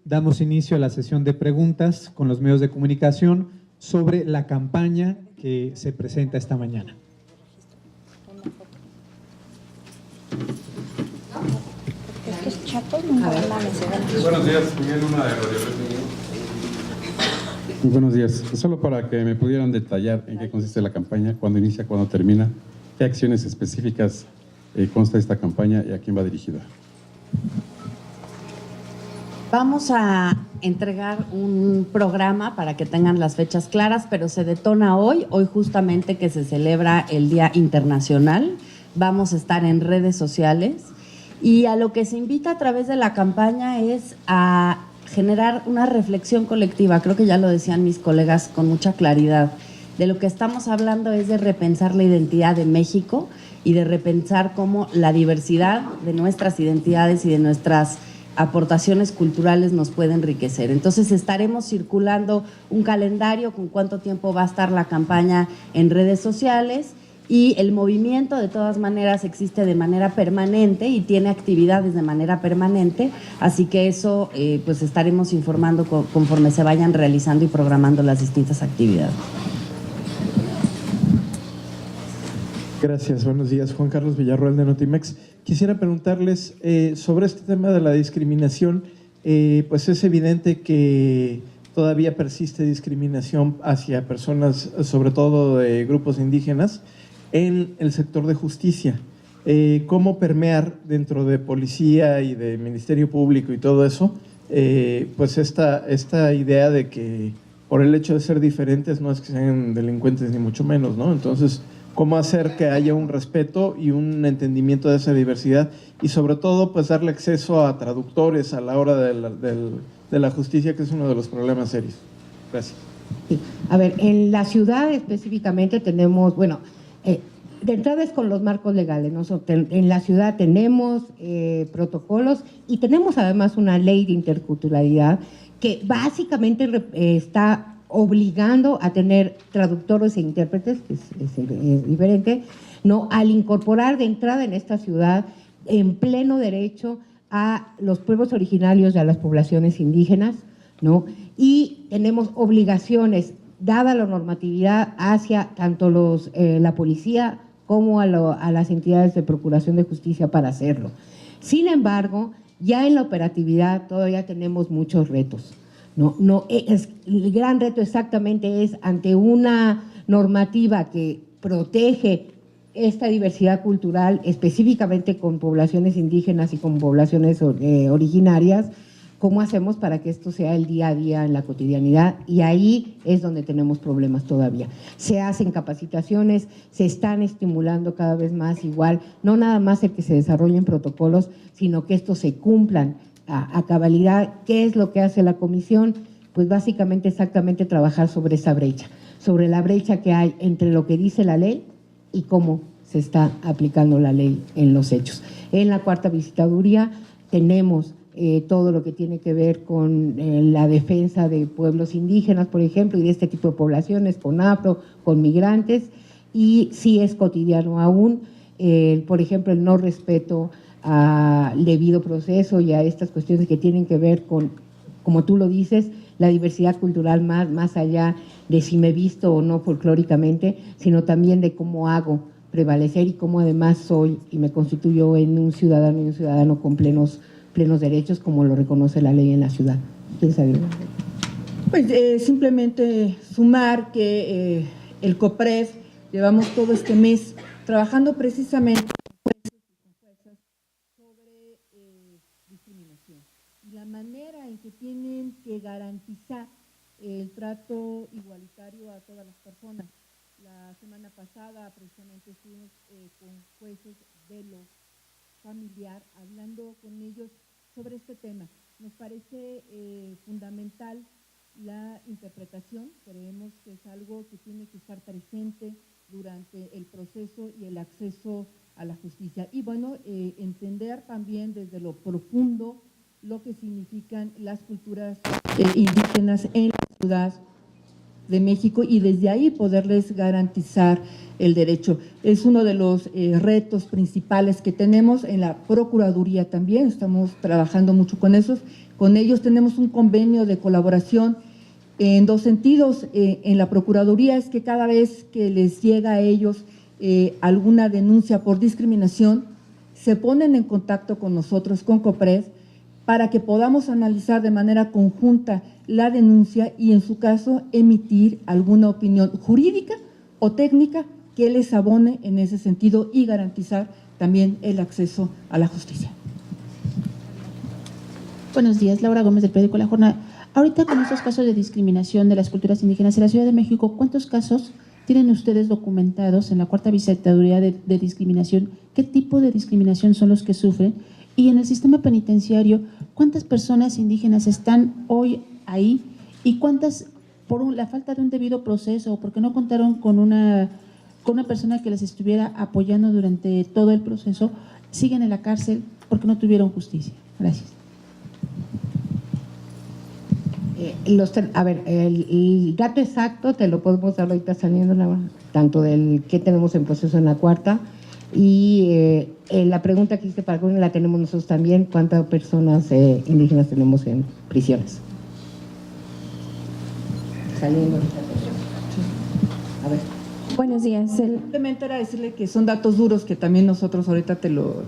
Damos inicio a la sesión de preguntas con los medios de comunicación sobre la campaña que se presenta esta mañana. Buenos días, Miguel Luna de Radio Red. Muy buenos días. Solo para que me pudieran detallar en qué consiste la campaña, cuándo inicia, cuándo termina, qué acciones específicas consta esta campaña y a quién va dirigida. Vamos a entregar un programa para que tengan las fechas claras, pero se detona hoy justamente que se celebra el Día Internacional. Vamos a estar en redes sociales y a lo que se invita a través de la campaña es a generar una reflexión colectiva. Creo que ya lo decían mis colegas con mucha claridad. De lo que estamos hablando es de repensar la identidad de México y de repensar cómo la diversidad de nuestras identidades y de nuestras aportaciones culturales nos puede enriquecer. Entonces estaremos circulando un calendario con cuánto tiempo va a estar la campaña en redes sociales, y el movimiento de todas maneras existe de manera permanente y tiene actividades de manera permanente, así que eso pues estaremos informando conforme se vayan realizando y programando las distintas actividades. Gracias, buenos días. Juan Carlos Villarroel de Notimex. Quisiera preguntarles sobre este tema de la discriminación. Pues es evidente que todavía persiste discriminación hacia personas, sobre todo de grupos indígenas, en el sector de justicia. ¿Cómo permear dentro de policía y de Ministerio Público y todo eso? Pues esta idea de que por el hecho de ser diferentes no es que sean delincuentes ni mucho menos, ¿no? Entonces, ¿cómo hacer que haya un respeto y un entendimiento de esa diversidad? Y sobre todo, pues darle acceso a traductores a la hora de la justicia, que es uno de los problemas serios. Gracias. Sí. A ver, en la ciudad específicamente tenemos, bueno, de entrada es con los marcos legales, ¿no? En la ciudad tenemos protocolos y tenemos además una ley de interculturalidad que básicamente está obligando a tener traductores e intérpretes, que es diferente, ¿no? Al incorporar de entrada en esta ciudad en pleno derecho a los pueblos originarios y a las poblaciones indígenas, ¿no? Y tenemos obligaciones, dada la normatividad, hacia tanto la policía como a las entidades de procuración de justicia para hacerlo. Sin embargo, ya en la operatividad todavía tenemos muchos retos. El gran reto exactamente es ante una normativa que protege esta diversidad cultural, específicamente con poblaciones indígenas y con poblaciones originarias. ¿Cómo hacemos para que esto sea el día a día en la cotidianidad? Y ahí es donde tenemos problemas todavía. Se hacen capacitaciones, se están estimulando cada vez más igual, no nada más el que se desarrollen protocolos, sino que estos se cumplan a cabalidad. ¿Qué es lo que hace la comisión? Pues básicamente exactamente trabajar sobre esa brecha, sobre la brecha que hay entre lo que dice la ley y cómo se está aplicando la ley en los hechos. En la cuarta visitaduría tenemos todo lo que tiene que ver con la defensa de pueblos indígenas, por ejemplo, y de este tipo de poblaciones, con afro, con migrantes, y sí es cotidiano aún, por ejemplo, el no respeto al debido proceso y a estas cuestiones que tienen que ver con, como tú lo dices, la diversidad cultural más allá de si me visto o no folclóricamente, sino también de cómo hago prevalecer y cómo además soy y me constituyo en un ciudadano y un ciudadano con plenos derechos, como lo reconoce la ley en la ciudad. ¿Quién sabe? Pues simplemente sumar que el COPRED llevamos todo este mes trabajando precisamente sobre discriminación y la manera en que tienen que garantizar el trato igualitario a todas las personas. La semana pasada precisamente estuvimos con jueces de lo familiar, hablando con ellos sobre este tema. Nos parece fundamental la interpretación, creemos que es algo que tiene que estar presente durante el proceso y el acceso a la justicia. Y bueno, entender también desde lo profundo lo que significan las culturas indígenas en la ciudad de México y desde ahí poderles garantizar el derecho. Es uno de los retos principales que tenemos en la Procuraduría también, estamos trabajando mucho con esos. Con ellos tenemos un convenio de colaboración en dos sentidos. En la Procuraduría es que cada vez que les llega a ellos alguna denuncia por discriminación, se ponen en contacto con nosotros, con COPRED, para que podamos analizar de manera conjunta la denuncia y en su caso emitir alguna opinión jurídica o técnica que les abone en ese sentido y garantizar también el acceso a la justicia. Buenos días, Laura Gómez del periódico La Jornada. Ahorita con estos casos de discriminación de las culturas indígenas en la Ciudad de México, ¿cuántos casos tienen ustedes documentados en la cuarta visitaduría de discriminación? ¿Qué tipo de discriminación son los que sufren? Y en el sistema penitenciario, ¿cuántas personas indígenas están hoy ahí? ¿Y cuántas, por la falta de un debido proceso o porque no contaron con una persona que les estuviera apoyando durante todo el proceso, siguen en la cárcel porque no tuvieron justicia? Gracias. El dato exacto te lo podemos dar ahorita saliendo, tanto del que tenemos en proceso en la cuarta y la pregunta que hice para Gómez la tenemos nosotros también, ¿cuántas personas indígenas tenemos en prisiones? Saliendo ahorita. A ver. Buenos días. Simplemente era decirle que son datos duros que también nosotros ahorita te lo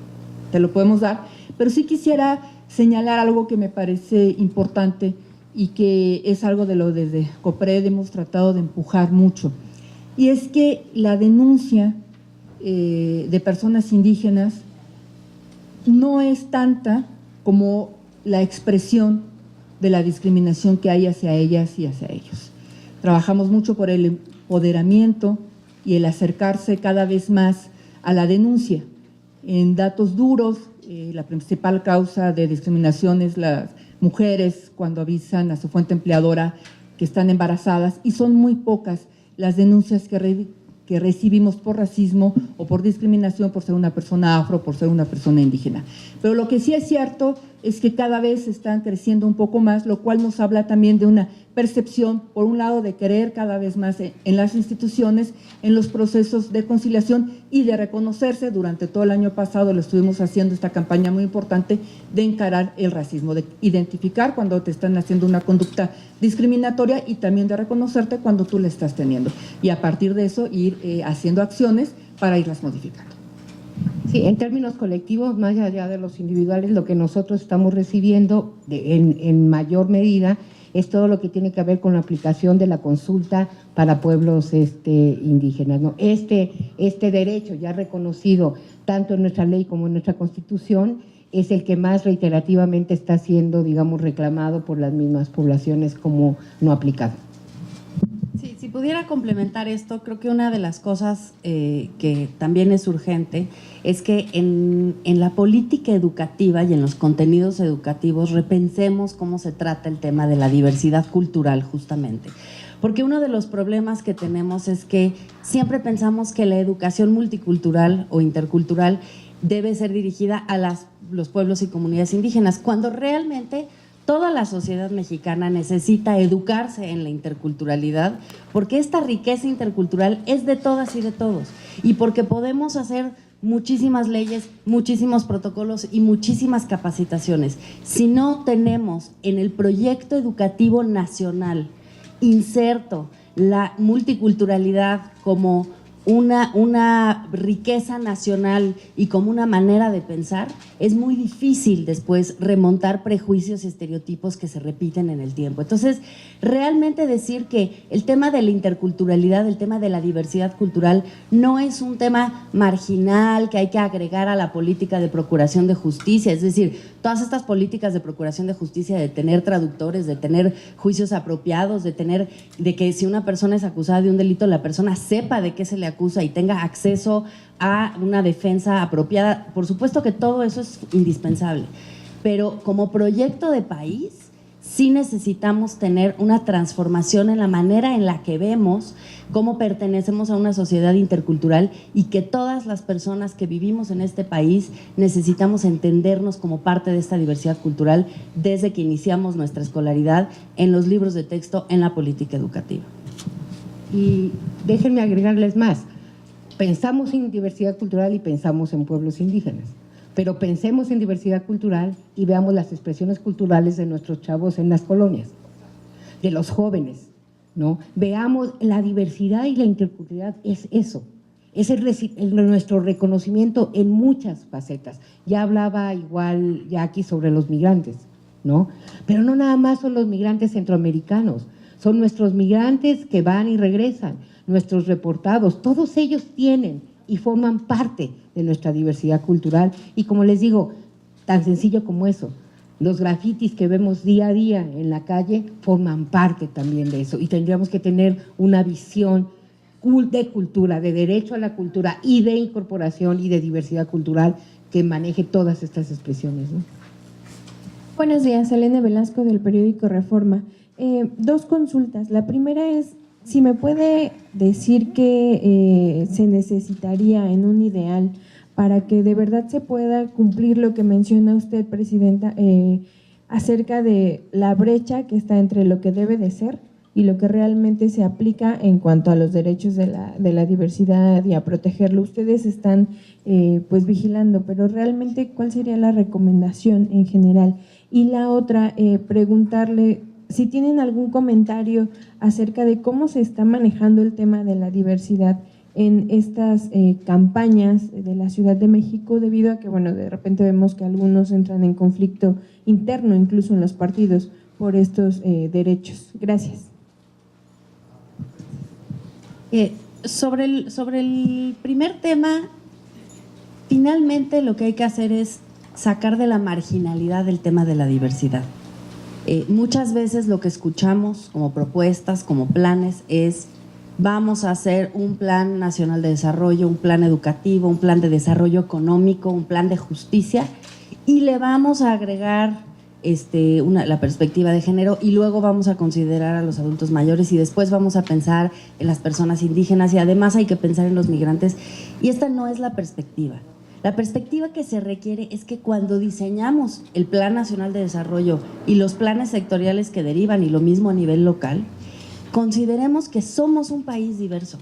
podemos dar, pero sí quisiera señalar algo que me parece importante y que es algo de lo desde COPRED hemos tratado de empujar mucho, y es que la denuncia de personas indígenas no es tanta como la expresión de la discriminación que hay hacia ellas y hacia ellos. Trabajamos mucho por el empoderamiento y el acercarse cada vez más a la denuncia. En datos duros, la principal causa de discriminación es las mujeres cuando avisan a su fuente empleadora que están embarazadas, y son muy pocas las denuncias que recibimos por racismo o por discriminación por ser una persona afro, por ser una persona indígena. Pero lo que sí es cierto es que cada vez están creciendo un poco más, lo cual nos habla también de una percepción, por un lado, de querer cada vez más en las instituciones, en los procesos de conciliación y de reconocerse. Durante todo el año pasado lo estuvimos haciendo esta campaña muy importante de encarar el racismo, de identificar cuando te están haciendo una conducta discriminatoria y también de reconocerte cuando tú la estás teniendo. Y a partir de eso ir haciendo acciones para irlas modificando. Sí, en términos colectivos, más allá de los individuales, lo que nosotros estamos recibiendo en mayor medida es todo lo que tiene que ver con la aplicación de la consulta para pueblos indígenas, ¿no? Este derecho ya reconocido tanto en nuestra ley como en nuestra Constitución es el que más reiterativamente está siendo, digamos, reclamado por las mismas poblaciones como no aplicado. Sí, si pudiera complementar esto, creo que una de las cosas que también es urgente es que en la política educativa y en los contenidos educativos repensemos cómo se trata el tema de la diversidad cultural justamente. Porque uno de los problemas que tenemos es que siempre pensamos que la educación multicultural o intercultural debe ser dirigida a los pueblos y comunidades indígenas, cuando realmente toda la sociedad mexicana necesita educarse en la interculturalidad, porque esta riqueza intercultural es de todas y de todos, y porque podemos hacer muchísimas leyes, muchísimos protocolos y muchísimas capacitaciones. Si no tenemos en el proyecto educativo nacional inserto la multiculturalidad como una riqueza nacional y como una manera de pensar, es muy difícil después remontar prejuicios y estereotipos que se repiten en el tiempo. Entonces, realmente decir que el tema de la interculturalidad, el tema de la diversidad cultural, no es un tema marginal que hay que agregar a la política de procuración de justicia. Es decir, todas estas políticas de procuración de justicia, de tener traductores, de tener juicios apropiados, de que si una persona es acusada de un delito, la persona sepa de qué se le acusa y tenga acceso a una defensa apropiada. Por supuesto que todo eso es indispensable, pero como proyecto de país sí necesitamos tener una transformación en la manera en la que vemos cómo pertenecemos a una sociedad intercultural, y que todas las personas que vivimos en este país necesitamos entendernos como parte de esta diversidad cultural desde que iniciamos nuestra escolaridad, en los libros de texto, en la política educativa. Y déjenme agregarles más. Pensamos en diversidad cultural y pensamos en pueblos indígenas, pero pensemos en diversidad cultural y veamos las expresiones culturales de nuestros chavos en las colonias, de los jóvenes, ¿no? Veamos la diversidad y la interculturalidad, es eso, es nuestro reconocimiento en muchas facetas. Ya hablaba igual Jackie sobre los migrantes, ¿no? Pero no nada más son los migrantes centroamericanos, son nuestros migrantes que van y regresan, nuestros reportados, todos ellos tienen y forman parte de nuestra diversidad cultural. Y como les digo, tan sencillo como eso, los grafitis que vemos día a día en la calle forman parte también de eso, y tendríamos que tener una visión de cultura, de derecho a la cultura y de incorporación y de diversidad cultural que maneje todas estas expresiones, ¿no? Buenos días, Elena Velasco del periódico Reforma. Dos consultas. La primera es, si me puede decir qué se necesitaría en un ideal para que de verdad se pueda cumplir lo que menciona usted, Presidenta, acerca de la brecha que está entre lo que debe de ser y lo que realmente se aplica en cuanto a los derechos de la diversidad y a protegerlo. Ustedes están pues vigilando, pero realmente ¿cuál sería la recomendación en general? Y la otra, preguntarle si tienen algún comentario acerca de cómo se está manejando el tema de la diversidad en estas campañas de la Ciudad de México, debido a que, bueno, de repente vemos que algunos entran en conflicto interno, incluso en los partidos, por estos derechos. Gracias. Sobre el primer tema, finalmente lo que hay que hacer es sacar de la marginalidad el tema de la diversidad. Muchas veces lo que escuchamos como propuestas, como planes, es vamos a hacer un plan nacional de desarrollo, un plan educativo, un plan de desarrollo económico, un plan de justicia, y le vamos a agregar la perspectiva de género, y luego vamos a considerar a los adultos mayores, y después vamos a pensar en las personas indígenas, y además hay que pensar en los migrantes. Y esta no es la perspectiva. La perspectiva que se requiere es que cuando diseñamos el Plan Nacional de Desarrollo y los planes sectoriales que derivan, y lo mismo a nivel local, consideremos que somos un país diverso,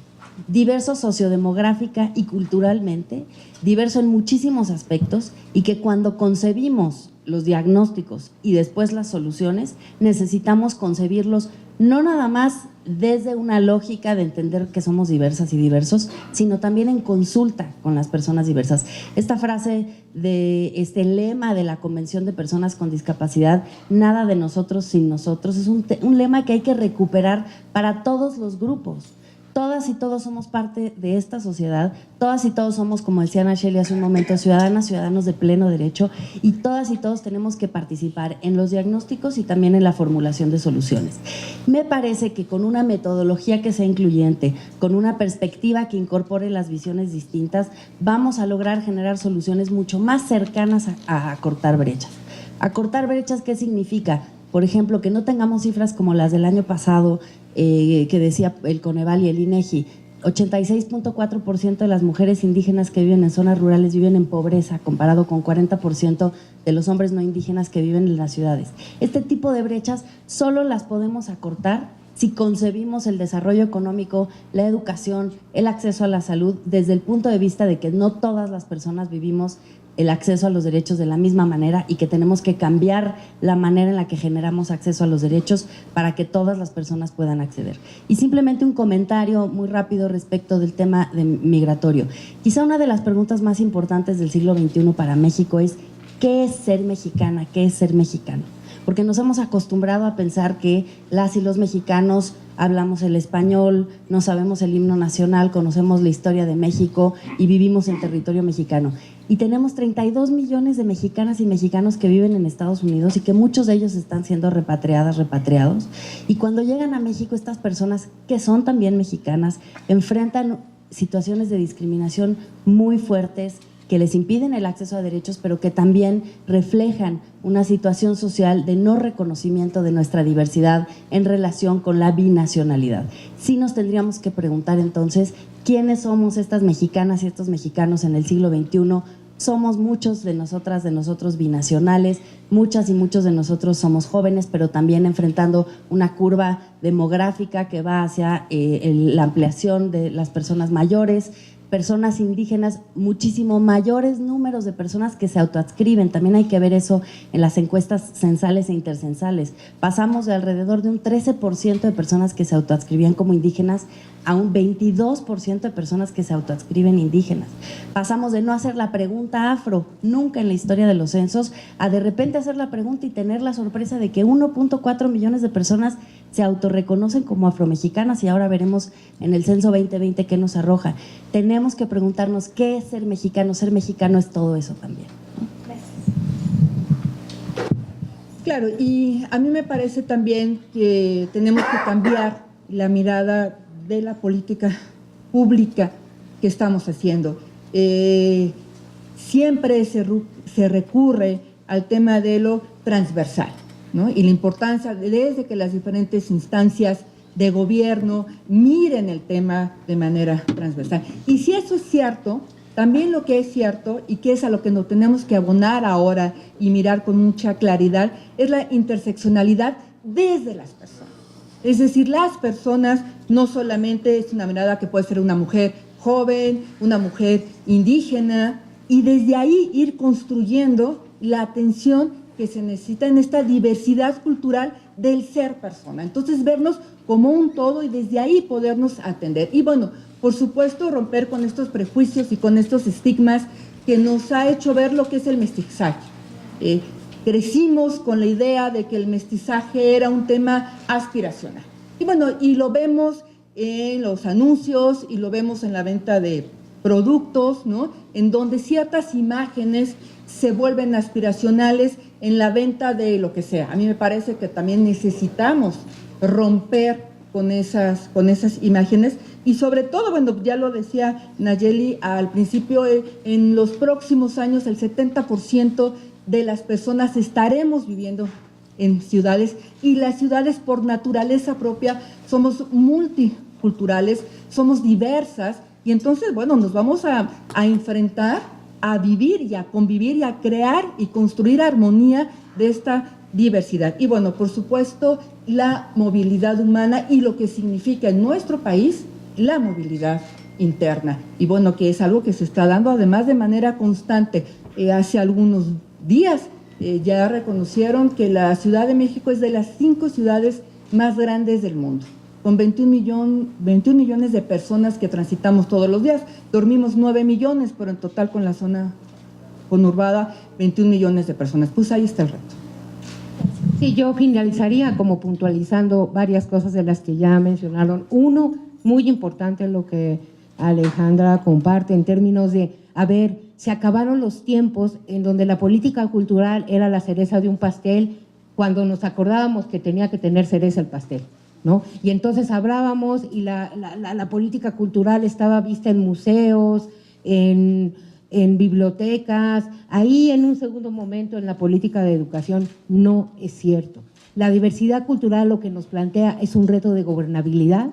diverso sociodemográfica y culturalmente, diverso en muchísimos aspectos, y que cuando concebimos los diagnósticos y después las soluciones, necesitamos concebirlos no nada más desde una lógica de entender que somos diversas y diversos, sino también en consulta con las personas diversas. Esta frase de este lema de la Convención de Personas con Discapacidad, nada de nosotros sin nosotros, es un lema que hay que recuperar para todos los grupos. Todas y todos somos parte de esta sociedad, todas y todos somos, como decía Ana Shelley hace un momento, ciudadanas, ciudadanos de pleno derecho, y todas y todos tenemos que participar en los diagnósticos y también en la formulación de soluciones. Me parece que con una metodología que sea incluyente, con una perspectiva que incorpore las visiones distintas, vamos a lograr generar soluciones mucho más cercanas a acortar brechas. ¿Acortar brechas qué significa? Por ejemplo, que no tengamos cifras como las del año pasado, que decía el Coneval y el INEGI, 86.4% de las mujeres indígenas que viven en zonas rurales viven en pobreza, comparado con 40% de los hombres no indígenas que viven en las ciudades. Este tipo de brechas solo las podemos acortar si concebimos el desarrollo económico, la educación, el acceso a la salud, desde el punto de vista de que no todas las personas vivimos el acceso a los derechos de la misma manera, y que tenemos que cambiar la manera en la que generamos acceso a los derechos para que todas las personas puedan acceder. Y simplemente un comentario muy rápido respecto del tema migratorio. Quizá una de las preguntas más importantes del siglo XXI para México es ¿qué es ser mexicana? ¿Qué es ser mexicano? Porque nos hemos acostumbrado a pensar que las y los mexicanos hablamos el español, no sabemos el himno nacional, conocemos la historia de México y vivimos en territorio mexicano. Y tenemos 32 millones de mexicanas y mexicanos que viven en Estados Unidos, y que muchos de ellos están siendo repatriadas, repatriados. Y cuando llegan a México, estas personas que son también mexicanas enfrentan situaciones de discriminación muy fuertes, que les impiden el acceso a derechos, pero que también reflejan una situación social de no reconocimiento de nuestra diversidad en relación con la binacionalidad. Sí nos tendríamos que preguntar entonces quiénes somos estas mexicanas y estos mexicanos en el siglo XXI, Somos muchos de nosotras, de nosotros binacionales, muchas y muchos de nosotros somos jóvenes, pero también enfrentando una curva demográfica que va hacia la ampliación de las personas mayores, personas indígenas, muchísimo mayores números de personas que se autoadscriben. También hay que ver eso en las encuestas censales e intercensales. Pasamos de alrededor de un 13% de personas que se autoadscribían como indígenas a un 22% de personas que se autoadscriben indígenas. Pasamos de no hacer la pregunta afro nunca en la historia de los censos a de repente hacer la pregunta y tener la sorpresa de que 1.4 millones de personas se autorreconocen como afromexicanas, y ahora veremos en el censo 2020 qué nos arroja. Tenemos que preguntarnos qué es ser mexicano. Ser mexicano es todo eso también. Gracias. Claro, y a mí me parece también que tenemos que cambiar la mirada de la política pública que estamos haciendo. Siempre se recurre al tema de lo transversal, ¿no? Y la importancia desde que las diferentes instancias de gobierno miren el tema de manera transversal. Y si eso es cierto, también lo que es cierto y que es a lo que nos tenemos que abonar ahora y mirar con mucha claridad es la interseccionalidad desde las personas. Es decir, las personas no solamente es una mirada que puede ser una mujer joven, una mujer indígena, y desde ahí ir construyendo la atención que se necesita en esta diversidad cultural del ser persona. Entonces, vernos como un todo y desde ahí podernos atender. Y bueno, por supuesto, romper con estos prejuicios y con estos estigmas que nos ha hecho ver lo que es el mestizaje. Crecimos con la idea de que el mestizaje era un tema aspiracional. Y bueno, y lo vemos en los anuncios y lo vemos en la venta de productos, ¿no? En donde ciertas imágenes se vuelven aspiracionales en la venta de lo que sea. A mí me parece que también necesitamos romper con esas imágenes y sobre todo, bueno, ya lo decía Nayeli al principio, en los próximos años el 70% de las personas estaremos viviendo en ciudades, y las ciudades por naturaleza propia somos multiculturales, somos diversas, y entonces, bueno, nos vamos a enfrentar a vivir y a convivir y a crear y construir armonía de esta diversidad. Y bueno, por supuesto, la movilidad humana y lo que significa en nuestro país la movilidad interna. Y bueno, que es algo que se está dando además de manera constante. Hace algunos días ya reconocieron que la Ciudad de México es de las 5 ciudades más grandes del mundo, con 21 millones de personas que transitamos todos los días. Dormimos 9 millones, pero en total con la zona conurbada 21 millones de personas. Pues ahí está el reto. Sí, yo finalizaría como puntualizando varias cosas de las que ya mencionaron. Uno, muy importante lo que Alejandra comparte en términos de, a ver, se acabaron los tiempos en donde la política cultural era la cereza de un pastel, cuando nos acordábamos que tenía que tener cereza el pastel, ¿no? Y entonces hablábamos y la política cultural estaba vista en museos, en bibliotecas. Ahí en un segundo momento en la política de educación no es cierto. La diversidad cultural lo que nos plantea es un reto de gobernabilidad,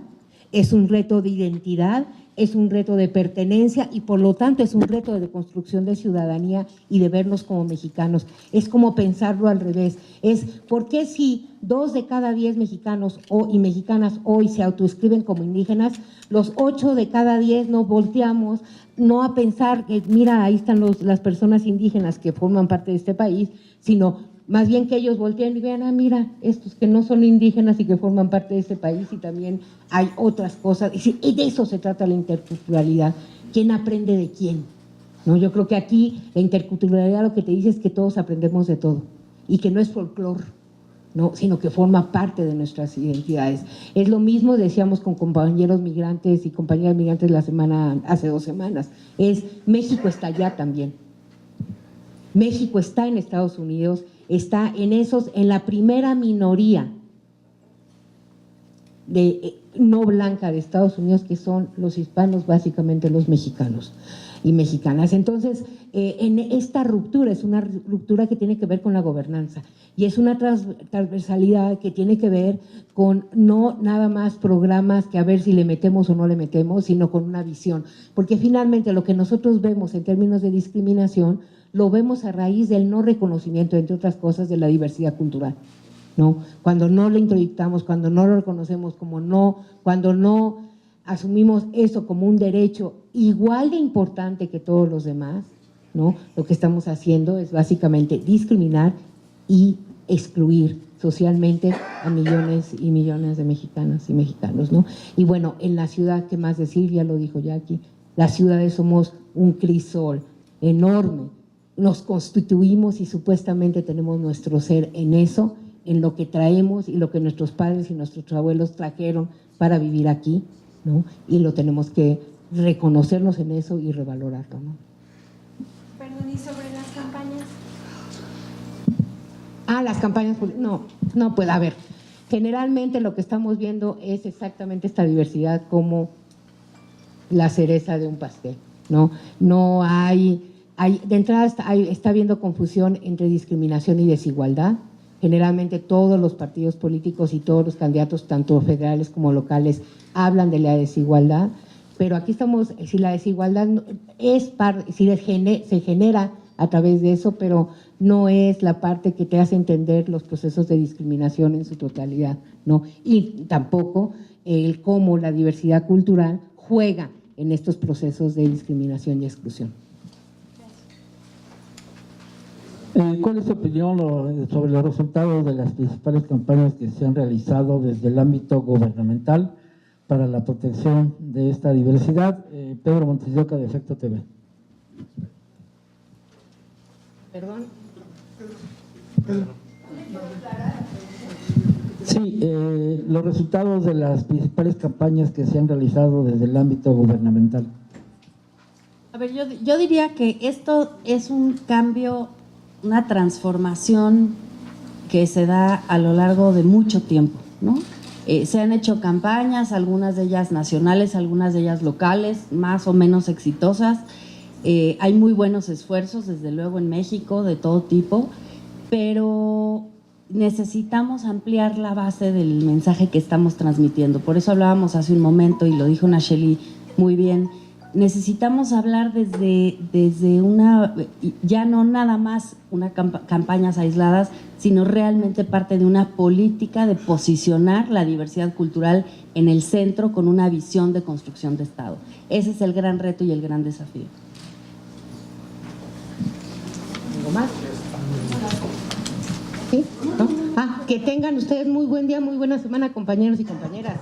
es un reto de identidad, es un reto de pertenencia y por lo tanto es un reto de construcción de ciudadanía y de vernos como mexicanos. Es como pensarlo al revés. Es ¿por qué si 2 de cada 10 mexicanos y mexicanas hoy se autoescriben como indígenas, los 8 de cada 10 nos volteamos no a pensar que mira, ahí están las personas indígenas que forman parte de este país, sino más bien que ellos volteen y vean, ah, mira, estos que no son indígenas y que forman parte de este país y también hay otras cosas. Y de eso se trata la interculturalidad. ¿Quién aprende de quién? ¿No? Yo creo que aquí la interculturalidad lo que te dice es que todos aprendemos de todo y que no es folclore, ¿no? Sino que forma parte de nuestras identidades. Es lo mismo, decíamos con compañeros migrantes y compañeras migrantes hace 2 semanas, es México está allá también. México está en Estados Unidos, está en la primera minoría no blanca de Estados Unidos, que son los hispanos, básicamente los mexicanos. y mexicanas. Entonces, en esta ruptura es una ruptura que tiene que ver con la gobernanza y es una transversalidad que tiene que ver con no nada más programas que a ver si le metemos o no le metemos, sino con una visión, porque finalmente lo que nosotros vemos en términos de discriminación lo vemos a raíz del no reconocimiento, entre otras cosas, de la diversidad cultural, ¿no? Cuando no lo introyectamos, cuando no lo reconocemos, cuando no asumimos eso como un derecho igual de importante que todos los demás, ¿no? Lo que estamos haciendo es básicamente discriminar y excluir socialmente a millones y millones de mexicanas y mexicanos, ¿no? Y bueno, en la ciudad, ¿qué más decir? Ya lo dijo Jackie, las ciudades somos un crisol enorme, nos constituimos y supuestamente tenemos nuestro ser en eso, en lo que traemos y lo que nuestros padres y nuestros abuelos trajeron para vivir aquí, ¿no? Y lo tenemos que reconocernos en eso y revalorarlo, ¿no? Perdón, ¿y sobre las campañas? Las campañas, no, pues a ver, generalmente lo que estamos viendo es exactamente esta diversidad como la cereza de un pastel, ¿no? No hay de entrada está habiendo confusión entre discriminación y desigualdad. Generalmente todos los partidos políticos y todos los candidatos, tanto federales como locales, hablan de la desigualdad, pero aquí estamos, si la desigualdad se genera a través de eso, pero no es la parte que te hace entender los procesos de discriminación en su totalidad, ¿no? Y tampoco el cómo la diversidad cultural juega en estos procesos de discriminación y exclusión. ¿Cuál es su opinión sobre los resultados de las principales campañas que se han realizado desde el ámbito gubernamental para la protección de esta diversidad? Pedro Montes de Oca, de Efecto TV. ¿Perdón? Sí, los resultados de las principales campañas que se han realizado desde el ámbito gubernamental. A ver, yo diría que esto es un cambio, una transformación que se da a lo largo de mucho tiempo, ¿no? Se han hecho campañas, algunas de ellas nacionales, algunas de ellas locales, más o menos exitosas. Hay muy buenos esfuerzos, desde luego, en México, de todo tipo, pero necesitamos ampliar la base del mensaje que estamos transmitiendo. Por eso hablábamos hace un momento, y lo dijo Nacheli muy bien, necesitamos hablar desde una, ya no nada más una campañas aisladas, sino realmente parte de una política de posicionar la diversidad cultural en el centro con una visión de construcción de Estado. Ese es el gran reto y el gran desafío. ¿Algo más? ¿Sí? ¿No? Que tengan ustedes muy buen día, muy buena semana, compañeros y compañeras.